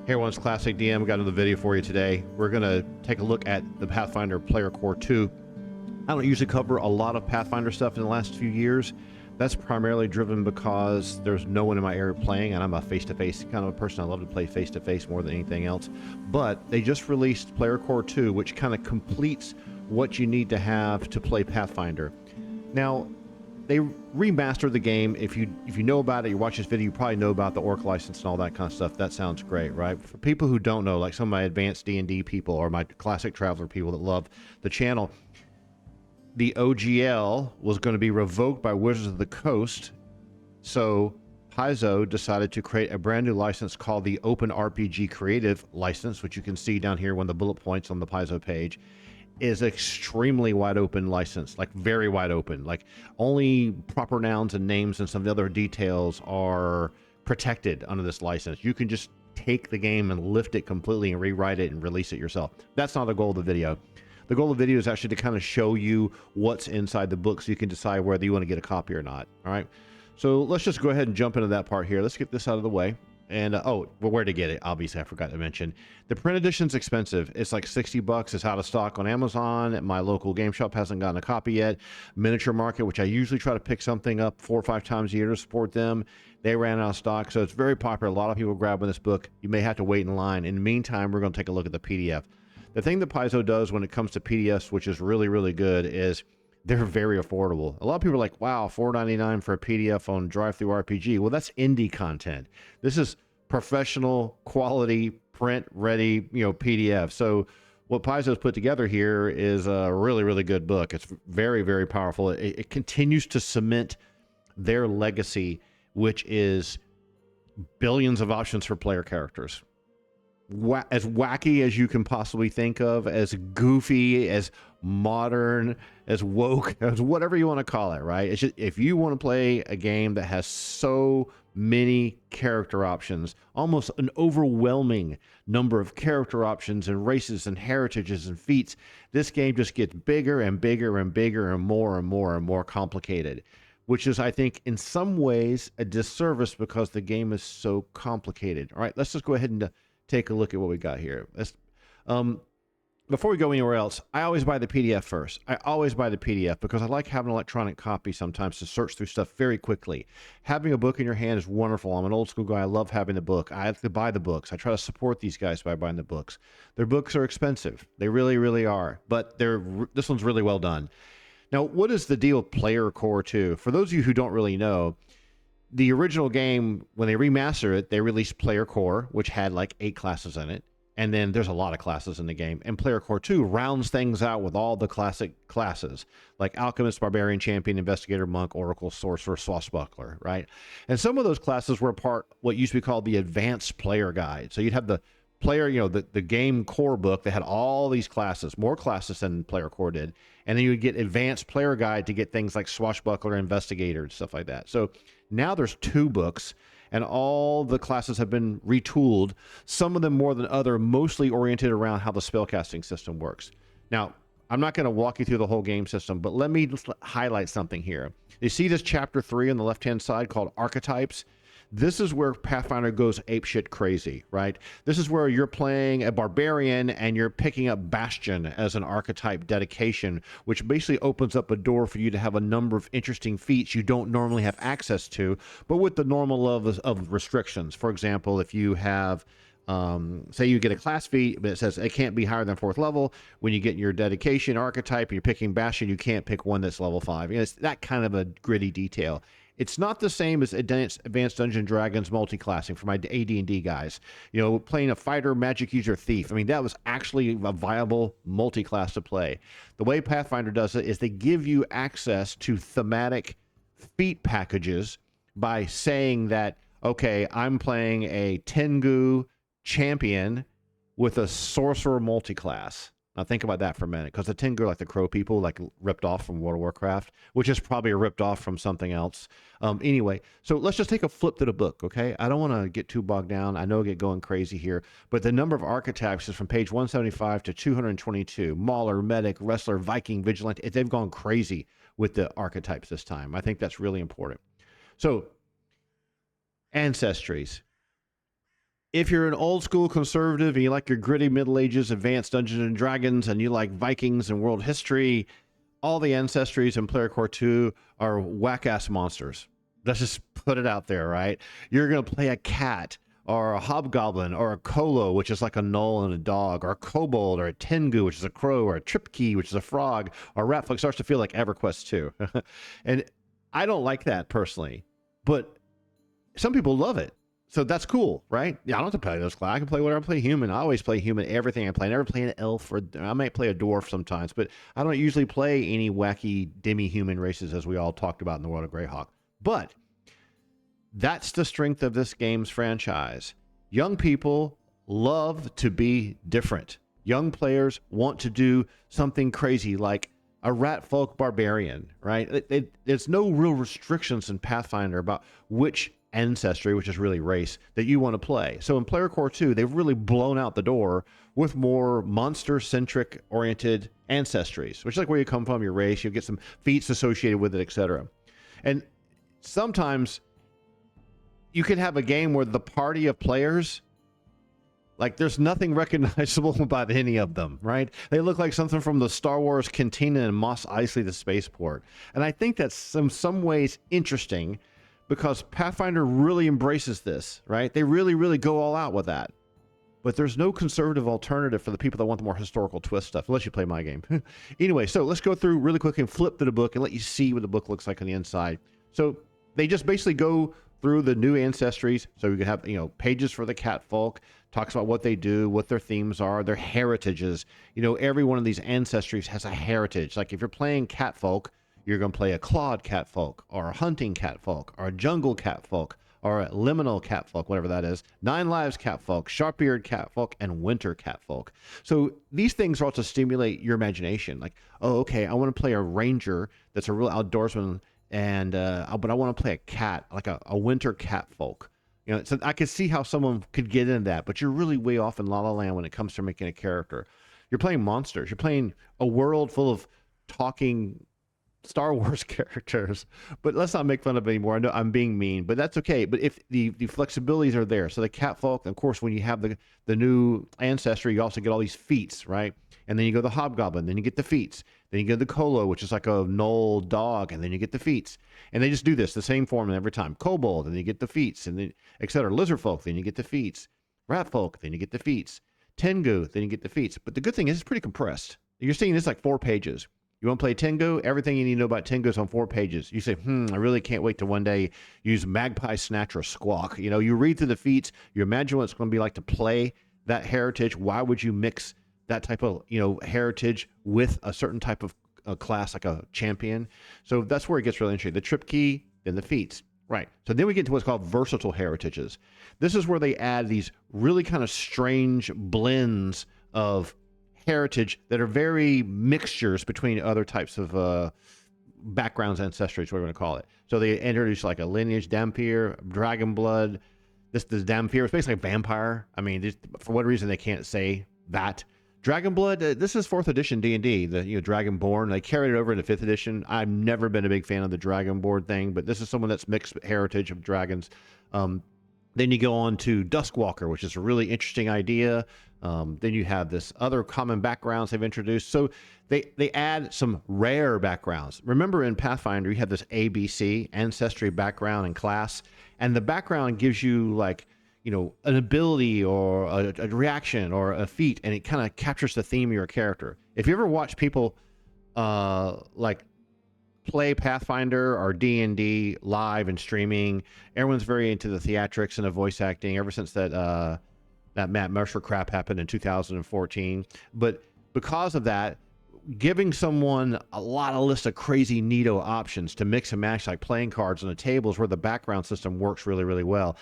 Hey everyone's Classic DM. Got another video for you today. We're going to take a look at the Pathfinder Player Core 2. I don't usually cover a lot of Pathfinder stuff in the last few years. That's primarily driven because there's no one in my area playing, and I'm a face-to-face kind of a person. I love to play face-to-face more than anything else. But they just released Player Core 2, which kind of completes what you need to have to play Pathfinder. Now, they remastered the game. If you know about it, you watch this video, you probably know about the orc license and all that kind of stuff. That sounds great, right? For people who don't know, like some of my advanced D&D people or my classic traveler people that love the channel, the OGL was going to be revoked by Wizards of the Coast. So Paizo decided to create a brand new license called the Open RPG Creative License, which you can see down here, one of the bullet points on the Paizo page. Is extremely wide open license, like very wide open, like only proper nouns and names and some of the other details are protected under this license. You can just take the game and lift it completely and rewrite it and release it yourself. That's not the goal of the video. The goal of the video is actually to kind of show you what's inside the book so you can decide whether you want to get a copy or not. All right, so let's just go ahead and jump into that part here. Let's get this out of the way. And oh, well, where to get it? Obviously, I forgot to mention the print edition's expensive. It's like $60. It's out of stock on Amazon. My local game shop hasn't gotten a copy yet. Miniature Market, which I usually try to pick something up 4 or 5 times a year to support them, they ran out of stock. So it's very popular. A lot of people grabbing this book. You may have to wait in line. In the meantime, we're going to take a look at the PDF. The thing that Paizo does when it comes to PDFs, which is really, really good, is they're very affordable. A lot of people are like, wow, $4.99 for a PDF on Drive-Thru RPG. Well, that's indie content. This is professional quality print ready, PDF. So what Paizo's put together here is a really, really good book. It's very, very powerful. It continues to cement their legacy, which is billions of options for player characters. As wacky as you can possibly think of, as goofy, as modern, as woke, as whatever you want to call it, right? It's just, if you want to play a game that has so many character options, almost an overwhelming number of character options and races and heritages and feats, this game just gets bigger and bigger and bigger and more and more and more complicated, which is, I think, in some ways a disservice because the game is so complicated. All right, let's just go ahead and take a look at what we got here. Before we go anywhere else, I always buy the PDF first. I always buy the PDF because I like having an electronic copy sometimes to search through stuff very quickly. Having a book in your hand is wonderful. I'm an old school guy. I love having the book. I have to buy the books. I try to support these guys by buying the books. Their books are expensive. They really, really are. But this one's really well done. Now, what is the deal with Player Core 2? For those of you who don't really know, the original game, when they remastered it, they released Player Core, which had like 8 classes in it. And then there's a lot of classes in the game. And Player Core 2 rounds things out with all the classic classes, like Alchemist, Barbarian, Champion, Investigator, Monk, Oracle, Sorcerer, Swashbuckler, right? And some of those classes were part what used to be called the Advanced Player Guide. So you'd have the player, the game core book that had all these classes, more classes than Player Core did. And then you would get Advanced Player Guide to get things like Swashbuckler, Investigator, and stuff like that. So now there's 2 books, and all the classes have been retooled, some of them more than other, mostly oriented around how the spellcasting system works. Now, I'm not going to walk you through the whole game system, but let me just highlight something here. You see this chapter 3 on the left-hand side called Archetypes? This is where Pathfinder goes apeshit crazy, right? This is where you're playing a barbarian and you're picking up Bastion as an archetype dedication, which basically opens up a door for you to have a number of interesting feats you don't normally have access to, but with the normal level of restrictions. For example, if you have, say you get a class feat, but it says it can't be higher than 4th level. When you get your dedication archetype, you're picking Bastion, you can't pick one that's level 5. It's that kind of a gritty detail. It's not the same as Advanced Dungeons & Dragons multi-classing for my AD&D guys. Playing a fighter, magic user, thief. I mean, that was actually a viable multi-class to play. The way Pathfinder does it is they give you access to thematic feat packages by saying that, okay, I'm playing a Tengu champion with a sorcerer multi-class. Now think about that for a minute, because the Tengu are like the crow people, like ripped off from World of Warcraft, which is probably ripped off from something else. Anyway, so let's just take a flip to the book, okay? I don't want to get too bogged down. I know I get going crazy here, but the number of archetypes is from page 175 to 222. Mauler, Medic, Wrestler, Viking, Vigilante. They've gone crazy with the archetypes this time. I think that's really important. So, Ancestries. if you're an old school conservative and you like your gritty Middle Ages, advanced Dungeons and Dragons, and you like Vikings and world history, all the Ancestries in Player Core 2 are whack-ass monsters. Let's just put it out there, right? You're going to play a cat or a hobgoblin or a colo, which is like a gnoll and a dog, or a kobold or a tengu, which is a crow, or a tripkey, which is a frog, or ratfolk. Starts to feel like EverQuest 2. And I don't like that personally, but some people love it. So that's cool, right? Yeah, I don't have to play those classes. I can play whatever. I play human. I always play human, everything I play. I never play an elf, or I might play a dwarf sometimes, but I don't usually play any wacky demi-human races, as we all talked about in the world of Greyhawk. But that's the strength of this game's franchise. Young people love to be different. Young players want to do something crazy like a ratfolk barbarian, right? There's no real restrictions in Pathfinder about which ancestry, which is really race, that you want to play. So in Player Core 2, they've really blown out the door with more monster-centric oriented ancestries, which is like where you come from, your race, you'll get some feats associated with it, etc. And sometimes you can have a game where the party of players, like there's nothing recognizable about any of them, right? They look like something from the Star Wars Cantina in Mos Eisley, the spaceport. And I think that's in some ways interesting, because Pathfinder really embraces this, right? They really, really go all out with that. But there's no conservative alternative for the people that want the more historical twist stuff, unless you play my game. Anyway, so let's go through really quick and flip to the book and let you see what the book looks like on the inside. So they just basically go through the new ancestries. So you can have, pages for the catfolk, talks about what they do, what their themes are, their heritages. Every one of these ancestries has a heritage. Like if you're playing catfolk, you're going to play a clawed catfolk, or a hunting catfolk, or a jungle catfolk, or a liminal catfolk, whatever that is, 9 lives catfolk, sharp-eared catfolk, and winter catfolk. So these things are all to stimulate your imagination. Like, oh, okay, I want to play a ranger that's a real outdoorsman, and but I want to play a cat, like a winter catfolk. So I could see how someone could get into that, but you're really way off in La La Land when it comes to making a character. You're playing monsters. You're playing a world full of talking Star Wars characters, but let's not make fun of it anymore. I know I'm being mean, but that's okay. But if the flexibilities are there, so the catfolk, of course, when you have the new ancestry, you also get all these feats, right? And then you go the hobgoblin, then you get the feats, then you get the colo, which is like a gnoll dog, and then you get the feats. And they just do this the same form every time. Kobold, and then you get the feats, and then etc. Lizard folk, then you get the feats. Rat folk, then you get the feats. Tengu, then you get the feats. But the good thing is it's pretty compressed. You're seeing this like 4 pages. You want to play Tengu? Everything you need to know about Tengu is on 4 pages. You say, I really can't wait to one day use Magpie, Snatch, or Squawk. You read through the feats, you imagine what it's going to be like to play that heritage. Why would you mix that type of, heritage with a certain type of class, like a champion? So that's where it gets really interesting. The trip key, then the feats. Right. So then we get to what's called versatile heritages. This is where they add these really kind of strange blends of heritage that are very mixtures between other types of backgrounds, ancestries, what we're going to call it. So they introduce like a lineage, Dhampir, dragon blood. This Dhampir is basically a vampire. I mean, for what reason they can't say that. Dragon blood, this is 4th edition D&D, the Dragonborn. They carried it over into 5th edition. I've never been a big fan of the Dragonborn thing, but this is someone that's mixed heritage of dragons. Then you go on to Duskwalker, which is a really interesting idea. Then you have this other common backgrounds they've introduced. So they add some rare backgrounds. Remember in Pathfinder, you have this ABC, ancestry, background, and class. And the background gives you like, an ability or a reaction or a feat, and it kind of captures the theme of your character. If you ever watch people like play Pathfinder or D&D live and streaming, everyone's very into the theatrics and the voice acting ever since that Matt Mercer crap happened in 2014. But because of that, giving someone a list of crazy neato options to mix and match like playing cards on the table is where the background system works really, really well.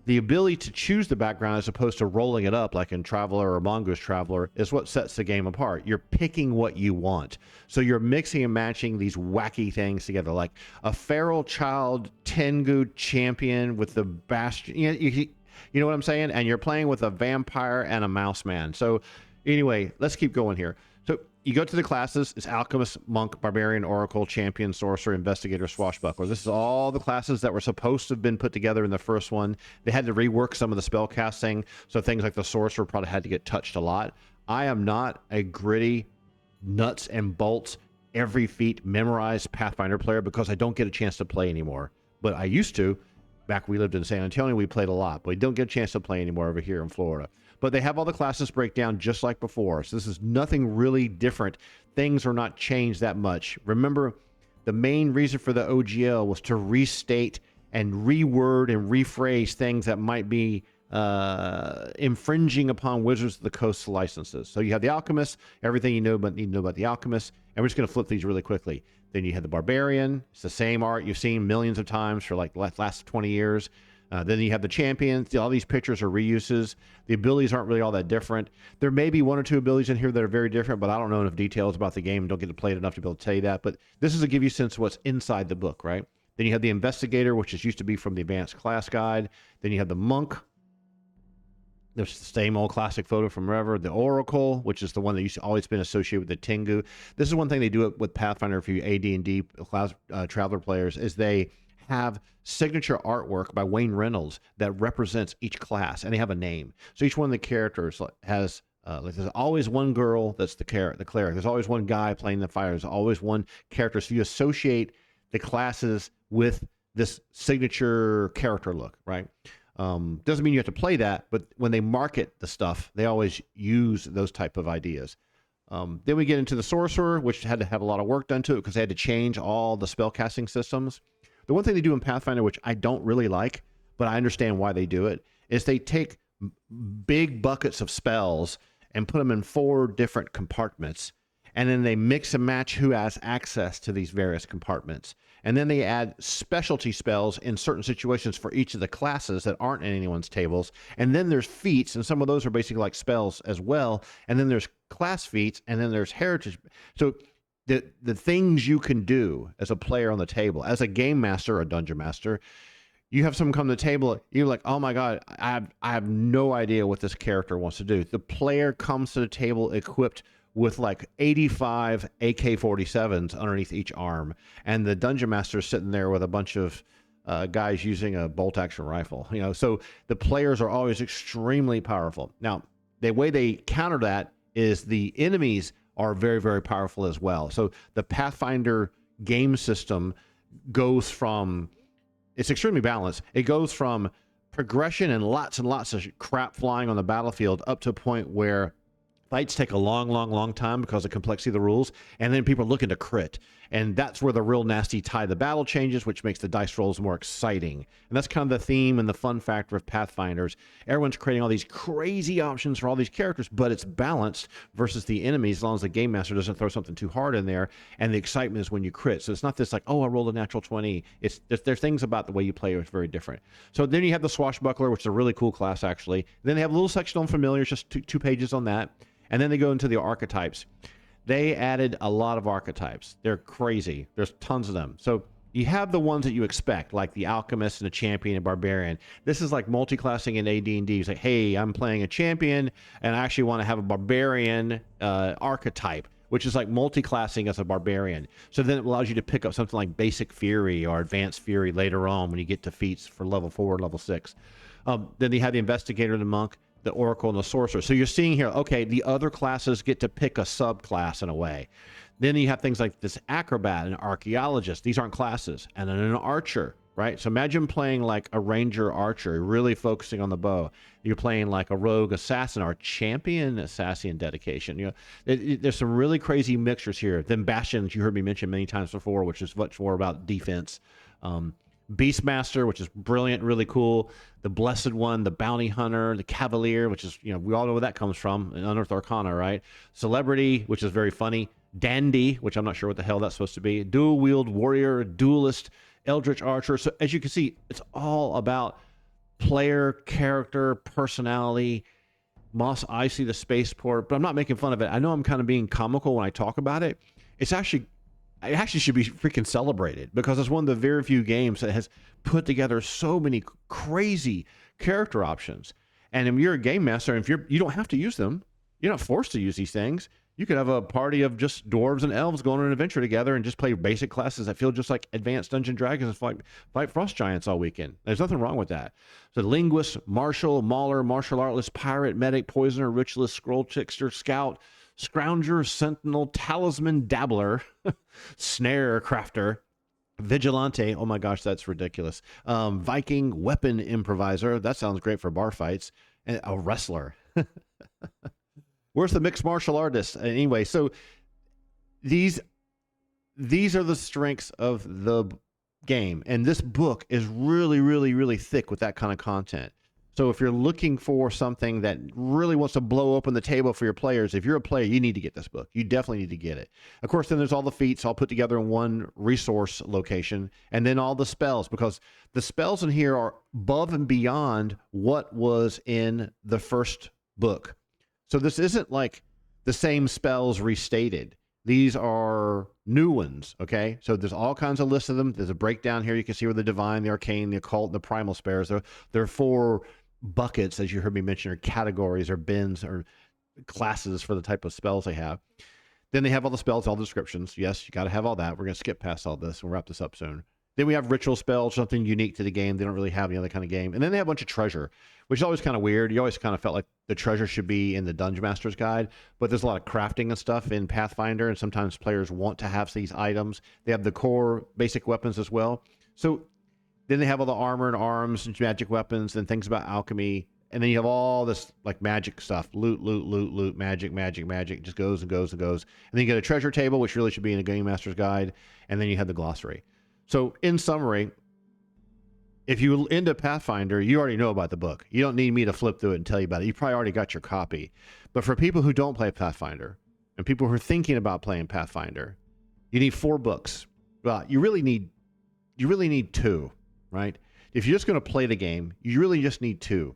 The ability to choose the background as opposed to rolling it up like in Traveler or Mongoose Traveler is what sets the game apart. You're picking what you want. So you're mixing and matching these wacky things together, like a feral child Tengu champion with the bastion. You know what I'm saying? And you're playing with a vampire and a mouse man. So anyway, let's keep going here. So you go to the classes. It's Alchemist, Monk, Barbarian, Oracle, Champion, Sorcerer, Investigator, Swashbuckler. This is all the classes that were supposed to have been put together in the first one. They had to rework some of the spell casting, so things like the Sorcerer probably had to get touched a lot. I am not a gritty, nuts and bolts, every feat memorized Pathfinder player because I don't get a chance to play anymore. But I used to. Back when we lived in San Antonio, we played a lot, but we don't get a chance to play anymore over here in Florida. But they have all the classes breakdown just like before. So this is nothing really different. Things are not changed that much. Remember, the main reason for the OGL was to restate and reword and rephrase things that might be infringing upon Wizards of the Coast licenses. So you have the Alchemist, everything you know, but need to know about the Alchemist. And we're just going to flip these really quickly. Then you have the Barbarian. It's the same art you've seen millions of times for like the last 20 years. Then you have the Champion. All these pictures are reuses. The abilities aren't really all that different. There may be one or two abilities in here that are very different, but I don't know enough details about the game and don't get to play it enough to be able to tell you that. But this is to give you a sense of what's inside the book, right? Then you have the Investigator, which is used to be from the Advanced Class Guide. Then you have the Monk. There's the same old classic photo from forever. The Oracle, which is the one that used to always been associated with the Tengu. This is one thing they do with Pathfinder for you AD&D Traveler players, is they have signature artwork by Wayne Reynolds that represents each class, and they have a name. So each one of the characters has, like there's always one girl that's the cleric. There's always one guy playing the fighter. There's always one character. So you associate the classes with this signature character look, right? Doesn't mean you have to play that, but when they market the stuff, they always use those type of ideas. Then we get into the Sorcerer, which had to have a lot of work done to it because they had to change all the spell casting systems. The one thing they do in Pathfinder, which I don't really like, but I understand why they do it, is they take big buckets of spells and put them in 4 different compartments, and then they mix and match who has access to these various compartments. And then they add specialty spells in certain situations for each of the classes that aren't in anyone's tables. And then there's feats, and some of those are basically like spells as well. And then there's class feats, and then there's heritage. So the things you can do as a player on the table, as a game master or a dungeon master, you have someone come to the table, you're like, oh my God, I have no idea what this character wants to do. The player comes to the table equipped with like 85 AK-47s underneath each arm, and the dungeon master is sitting there with a bunch of guys using a bolt-action rifle. You know, so the players are always extremely powerful. Now, the way they counter that is the enemies are very, very powerful as well. So the Pathfinder game system goes from, it's extremely balanced. It goes from progression and lots of crap flying on the battlefield up to a point where fights take a long time because of the complexity of the rules, and then people are looking to crit. And that's where the real nasty tie of the battle changes, which makes the dice rolls more exciting. And that's kind of the theme and the fun factor of Pathfinders. Everyone's creating all these crazy options for all these characters, but it's balanced versus the enemies, as long as the game master doesn't throw something too hard in there. And the excitement is when you crit. So it's not this like, oh, I rolled a natural 20. It's there's things about the way you play that's very different. So then you have the Swashbuckler, which is a really cool class, actually. Then they have a little section on familiars, just two pages on that. And then they go into the archetypes. They added a lot of archetypes. They're crazy. There's tons of them. So you have the ones that you expect, like the Alchemist and the Champion and Barbarian. This is like multi-classing in AD&D. It's like, hey, I'm playing a Champion, and I actually want to have a Barbarian archetype, which is like multi-classing as a Barbarian. So then it allows you to pick up something like Basic Fury or Advanced Fury later on when you get to feats for level 4 or level 6. Then you have the Investigator and the Monk, the Oracle and the Sorcerer. So you're seeing here, okay, the other classes get to pick a subclass in a way. Then you have things like this Acrobat and Archaeologist. These aren't classes. And then an Archer, right? So imagine playing like a Ranger Archer, really focusing on the bow. You're playing like a Rogue Assassin or Champion Assassin Dedication. You know, there's some really crazy mixtures here. Then Bastion, you heard me mention many times before, which is much more about defense. Beastmaster, which is brilliant, really cool. The Blessed One, the Bounty Hunter, the Cavalier, which is, you know, we all know where that comes from, in Unearthed Arcana, right? Celebrity, which is very funny. Dandy, which I'm not sure what the hell that's supposed to be. Dual Wield Warrior, Duelist, Eldritch Archer. So as you can see, it's all about player, character, personality. Moss Icy, the spaceport, but I'm not making fun of it. I know I'm kind of being comical when I talk about it. It actually should be freaking celebrated because it's one of the very few games that has put together so many crazy character options. And if you're a game master, and if you don't have to use them, you're not forced to use these things. You could have a party of just dwarves and elves going on an adventure together and just play basic classes that feel just like advanced Dungeon Dragons and fight frost giants all weekend. There's nothing wrong with that. So linguist, martial, mauler, martial artless, pirate, medic, poisoner, ritualist, scroll trickster, scout, scrounger, sentinel, talisman, dabbler, snare crafter, vigilante. Oh my gosh, that's ridiculous. Viking, weapon improviser. That sounds great for bar fights. And a wrestler. Where's the mixed martial artist? Anyway, so these are the strengths of the game. And this book is really, really, really thick with that kind of content. So if you're looking for something that really wants to blow open the table for your players, if you're a player, you need to get this book. You definitely need to get it. Of course, then there's all the feats all put together in one resource location, and then all the spells, because the spells in here are above and beyond what was in the first book. So this isn't like the same spells restated. These are new ones, okay? So there's all kinds of lists of them. There's a breakdown here. You can see where the divine, the arcane, the occult, the primal spares. There are 4 buckets, as you heard me mention, or categories or bins or classes for the type of spells they have. Then they have all the spells, all the descriptions. Yes, you got to have all that. We're going to skip past all this. We'll wrap this up soon. Then we have ritual spells, something unique to the game. They don't really have any other kind of game. And then they have a bunch of treasure, which is always kind of weird. You always kind of felt like the treasure should be in the Dungeon Master's Guide, but there's a lot of crafting and stuff in Pathfinder, and sometimes players want to have these items. They have the core basic weapons as well. So then they have all the armor and arms and magic weapons and things about alchemy. And then you have all this like magic stuff, loot, magic. It just goes and goes and goes. And then you get a treasure table, which really should be in a Game Master's Guide. And then you have the glossary. So in summary, if you're into Pathfinder, you already know about the book. You don't need me to flip through it and tell you about it. You probably already got your copy. But for people who don't play Pathfinder and people who are thinking about playing Pathfinder, you need 4 books. Well, you really need 2, right? If you're just going to play the game, you really just need 2,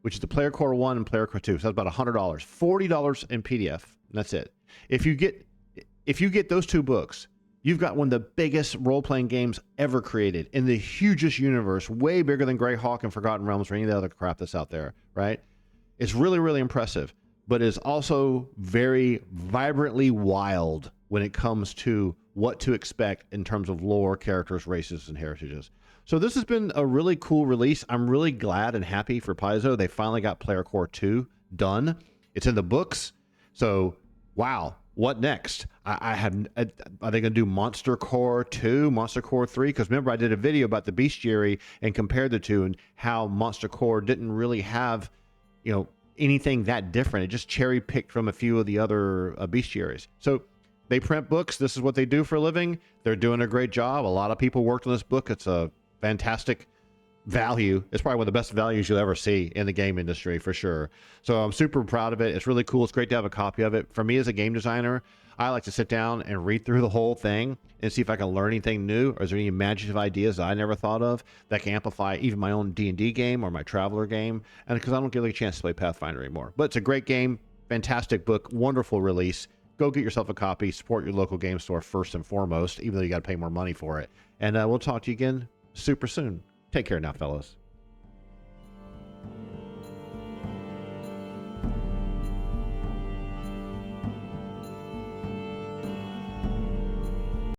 which is the Player Core 1 and Player Core 2. So that's about $100, $40 in PDF. And that's it. If you get those 2 books, you've got one of the biggest role-playing games ever created in the hugest universe, way bigger than Greyhawk and Forgotten Realms or any of the other crap that's out there, right? It's really, really impressive, but it's also very vibrantly wild when it comes to what to expect in terms of lore, characters, races, and heritages. So this has been a really cool release. I'm really glad and happy for Paizo. They finally got Player Core 2 done. It's in the books. So, wow. What next? Are they going to do Monster Core 2, Monster Core 3? Because remember, I did a video about the bestiary and compared the two and how Monster Core didn't really have, anything that different. It just cherry picked from a few of the other bestiaries. So they print books. This is what they do for a living. They're doing a great job. A lot of people worked on this book. It's a fantastic value. It's probably one of the best values you'll ever see in the game industry for sure. So I'm super proud of it. It's really cool. It's great to have a copy of it. For me as a game designer, I like to sit down and read through the whole thing and see if I can learn anything new, or is there any imaginative ideas that I never thought of that can amplify even my own D&D game or my Traveler game, and because I don't get a chance to play Pathfinder anymore. But it's a great game, fantastic book, wonderful release. Go get yourself a copy. Support your local game store first and foremost, even though you got to pay more money for it. And we'll talk to you again super soon. Take care now, fellas.